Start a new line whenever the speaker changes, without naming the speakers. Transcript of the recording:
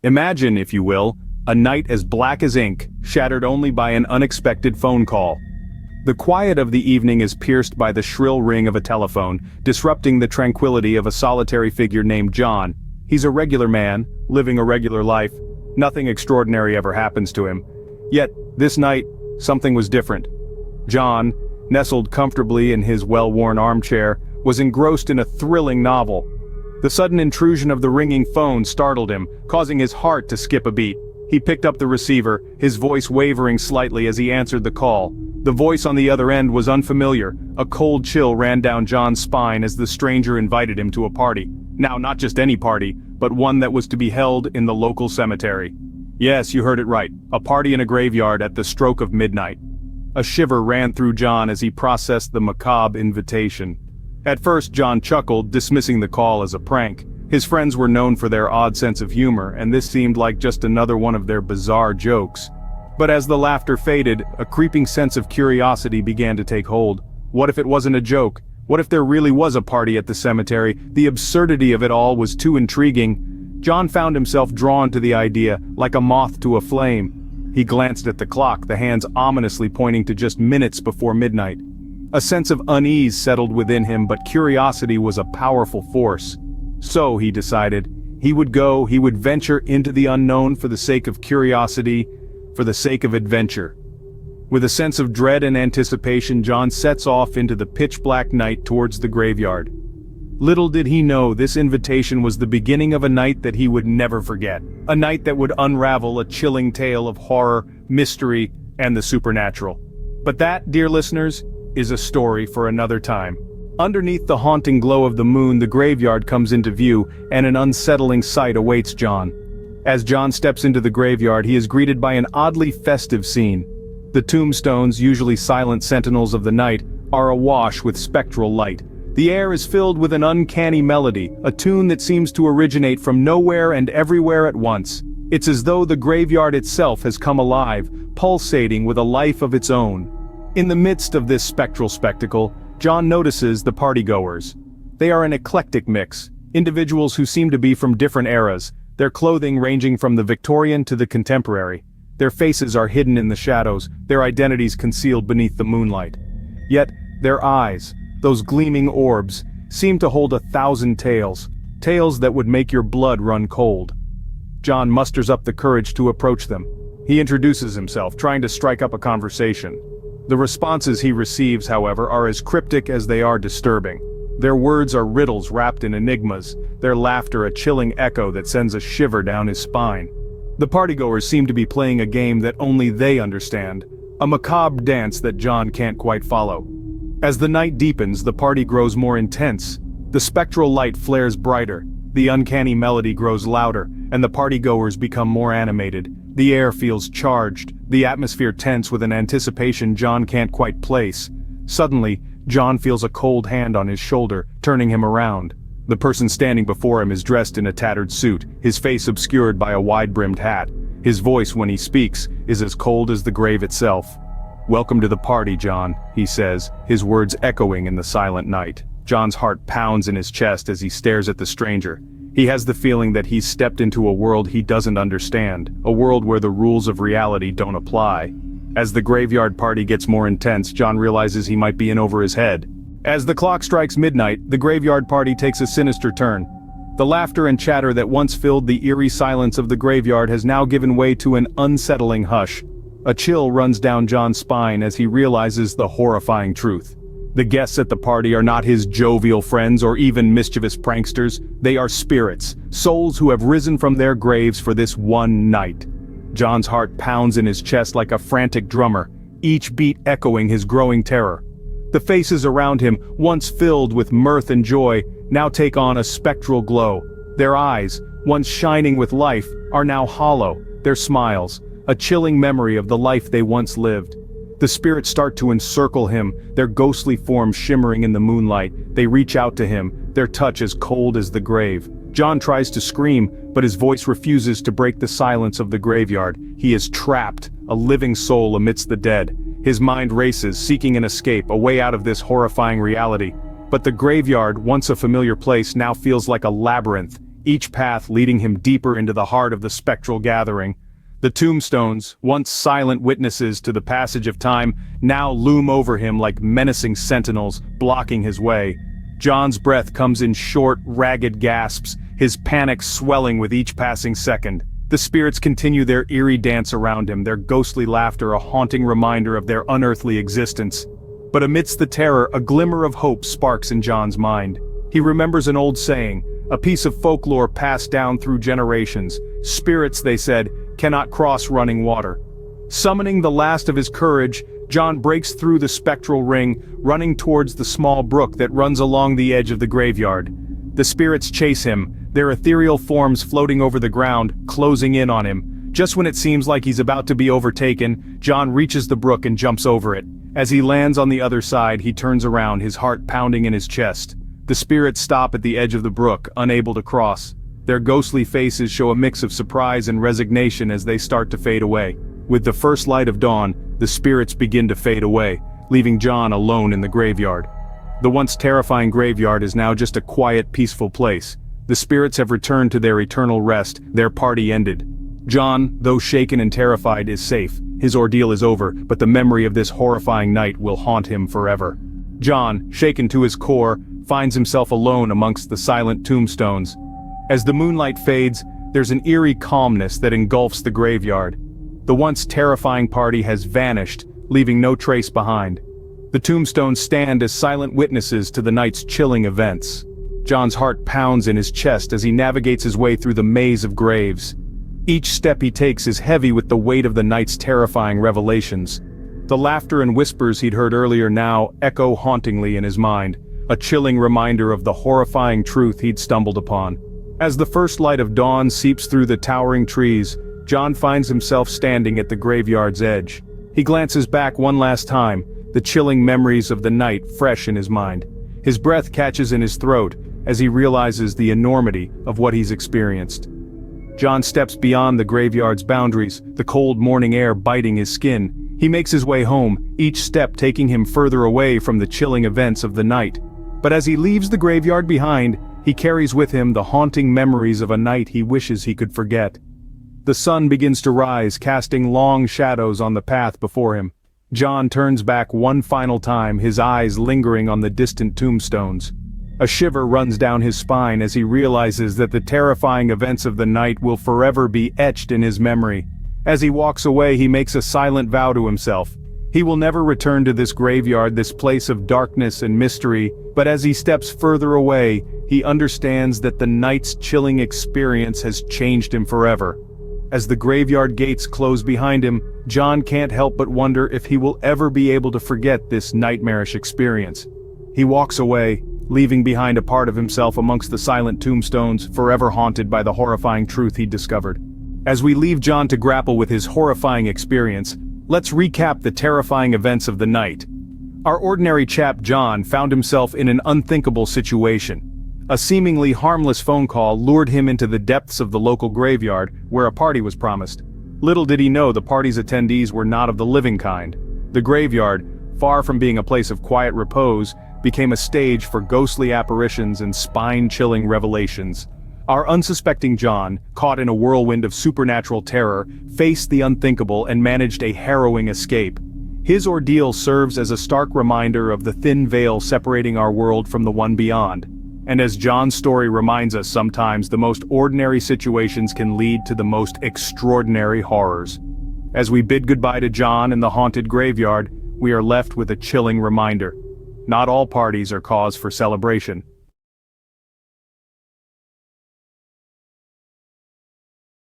Imagine, if you will, a night as black as ink, shattered only by an unexpected phone call. The quiet of the evening is pierced by the shrill ring of a telephone, disrupting the tranquility of a solitary figure named John. He's a regular man, living a regular life. Nothing extraordinary ever happens to him. Yet, this night, something was different. John, nestled comfortably in his well-worn armchair, was engrossed in a thrilling novel. The sudden intrusion of the ringing phone startled him, causing his heart to skip a beat. He picked up the receiver, his voice wavering slightly as he answered the call. The voice on the other end was unfamiliar. A cold chill ran down John's spine as the stranger invited him to a party. Now, not just any party, but one that was to be held in the local cemetery. Yes, you heard it right. A party in a graveyard at the stroke of midnight. A shiver ran through John as he processed the macabre invitation. At first, John chuckled, dismissing the call as a prank. His friends were known for their odd sense of humor, and this seemed like just another one of their bizarre jokes. But as the laughter faded, a creeping sense of curiosity began to take hold. What if it wasn't a joke? What if there really was a party at the cemetery? The absurdity of it all was too intriguing. John found himself drawn to the idea, like a moth to a flame. He glanced at the clock, the hands ominously pointing to just minutes before midnight. A sense of unease settled within him, but curiosity was a powerful force. So, he decided, he would venture into the unknown for the sake of curiosity, for the sake of adventure. With a sense of dread and anticipation, John sets off into the pitch-black night towards the graveyard. Little did he know this invitation was the beginning of a night that he would never forget. A night that would unravel a chilling tale of horror, mystery, and the supernatural. But that, dear listeners, is a story for another time. Underneath the haunting glow of the moon, the graveyard comes into view, and an unsettling sight awaits John. As John steps into the graveyard, he is greeted by an oddly festive scene. The tombstones, usually silent sentinels of the night, are awash with spectral light. The air is filled with an uncanny melody, a tune that seems to originate from nowhere and everywhere at once. It's as though the graveyard itself has come alive, pulsating with a life of its own. In the midst of this spectral spectacle, John notices the partygoers. They are an eclectic mix, individuals who seem to be from different eras, their clothing ranging from the Victorian to the contemporary. Their faces are hidden in the shadows, their identities concealed beneath the moonlight. Yet, their eyes, those gleaming orbs, seem to hold 1,000 tales, tales that would make your blood run cold. John musters up the courage to approach them. He introduces himself, trying to strike up a conversation. The responses he receives, however, are as cryptic as they are disturbing. Their words are riddles wrapped in enigmas, their laughter a chilling echo that sends a shiver down his spine. The partygoers seem to be playing a game that only they understand, a macabre dance that John can't quite follow. As the night deepens, the party grows more intense. The spectral light flares brighter, the uncanny melody grows louder, and the partygoers become more animated. The air feels charged, the atmosphere tense with an anticipation John can't quite place. Suddenly, John feels a cold hand on his shoulder, turning him around. The person standing before him is dressed in a tattered suit, his face obscured by a wide-brimmed hat. His voice, when he speaks, is as cold as the grave itself. "Welcome to the party, John," he says, his words echoing in the silent night. John's heart pounds in his chest as he stares at the stranger. He has the feeling that he's stepped into a world he doesn't understand, a world where the rules of reality don't apply. As the graveyard party gets more intense, John realizes he might be in over his head. As the clock strikes midnight, the graveyard party takes a sinister turn. The laughter and chatter that once filled the eerie silence of the graveyard has now given way to an unsettling hush. A chill runs down John's spine as he realizes the horrifying truth. The guests at the party are not his jovial friends or even mischievous pranksters. They are spirits, souls who have risen from their graves for this one night. John's heart pounds in his chest like a frantic drummer, each beat echoing his growing terror. The faces around him, once filled with mirth and joy, now take on a spectral glow. Their eyes, once shining with life, are now hollow, their smiles, a chilling memory of the life they once lived. The spirits start to encircle him, their ghostly forms shimmering in the moonlight. They reach out to him, their touch as cold as the grave. John tries to scream, but his voice refuses to break the silence of the graveyard. He is trapped, a living soul amidst the dead. His mind races, seeking an escape, a way out of this horrifying reality. But the graveyard, once a familiar place, now feels like a labyrinth. each path leading him deeper into the heart of the spectral gathering. The tombstones, once silent witnesses to the passage of time, now loom over him like menacing sentinels, blocking his way. John's breath comes in short, ragged gasps, his panic swelling with each passing second. The spirits continue their eerie dance around him, their ghostly laughter a haunting reminder of their unearthly existence. But amidst the terror, a glimmer of hope sparks in John's mind. He remembers an old saying, a piece of folklore passed down through generations. Spirits, they said, cannot cross running water. Summoning the last of his courage, John breaks through the spectral ring, running towards the small brook that runs along the edge of the graveyard. The spirits chase him, their ethereal forms floating over the ground, closing in on him. Just when it seems like he's about to be overtaken, John reaches the brook and jumps over it. As he lands on the other side, he turns around, his heart pounding in his chest. The spirits stop at the edge of the brook, unable to cross. Their ghostly faces show a mix of surprise and resignation as they start to fade away. With the first light of dawn, the spirits begin to fade away, leaving John alone in the graveyard. The once terrifying graveyard is now just a quiet, peaceful place. The spirits have returned to their eternal rest, their party ended. John, though shaken and terrified, is safe. His ordeal is over, but the memory of this horrifying night will haunt him forever. John, shaken to his core, finds himself alone amongst the silent tombstones. As the moonlight fades, there's an eerie calmness that engulfs the graveyard. The once terrifying party has vanished, leaving no trace behind. The tombstones stand as silent witnesses to the night's chilling events. John's heart pounds in his chest as he navigates his way through the maze of graves. Each step he takes is heavy with the weight of the night's terrifying revelations. The laughter and whispers he'd heard earlier now echo hauntingly in his mind, a chilling reminder of the horrifying truth he'd stumbled upon. As the first light of dawn seeps through the towering trees, John finds himself standing at the graveyard's edge. He glances back one last time, the chilling memories of the night fresh in his mind. His breath catches in his throat as he realizes the enormity of what he's experienced. John steps beyond the graveyard's boundaries, the cold morning air biting his skin. He makes his way home, each step taking him further away from the chilling events of the night. But as he leaves the graveyard behind, he carries with him the haunting memories of a night he wishes he could forget. The sun begins to rise, casting long shadows on the path before him. John turns back one final time, his eyes lingering on the distant tombstones. A shiver runs down his spine as he realizes that the terrifying events of the night will forever be etched in his memory. As he walks away, he makes a silent vow to himself. He will never return to this graveyard, this place of darkness and mystery, but as he steps further away, he understands that the night's chilling experience has changed him forever. As the graveyard gates close behind him, John can't help but wonder if he will ever be able to forget this nightmarish experience. He walks away, leaving behind a part of himself amongst the silent tombstones, forever haunted by the horrifying truth he'd discovered. As we leave John to grapple with his horrifying experience, let's recap the terrifying events of the night. Our ordinary chap John found himself in an unthinkable situation. A seemingly harmless phone call lured him into the depths of the local graveyard, where a party was promised. Little did he know the party's attendees were not of the living kind. The graveyard, far from being a place of quiet repose, became a stage for ghostly apparitions and spine-chilling revelations. Our unsuspecting John, caught in a whirlwind of supernatural terror, faced the unthinkable and managed a harrowing escape. His ordeal serves as a stark reminder of the thin veil separating our world from the one beyond. And as John's story reminds us, sometimes the most ordinary situations can lead to the most extraordinary horrors. As we bid goodbye to John in the haunted graveyard, we are left with a chilling reminder. Not all parties are cause for celebration.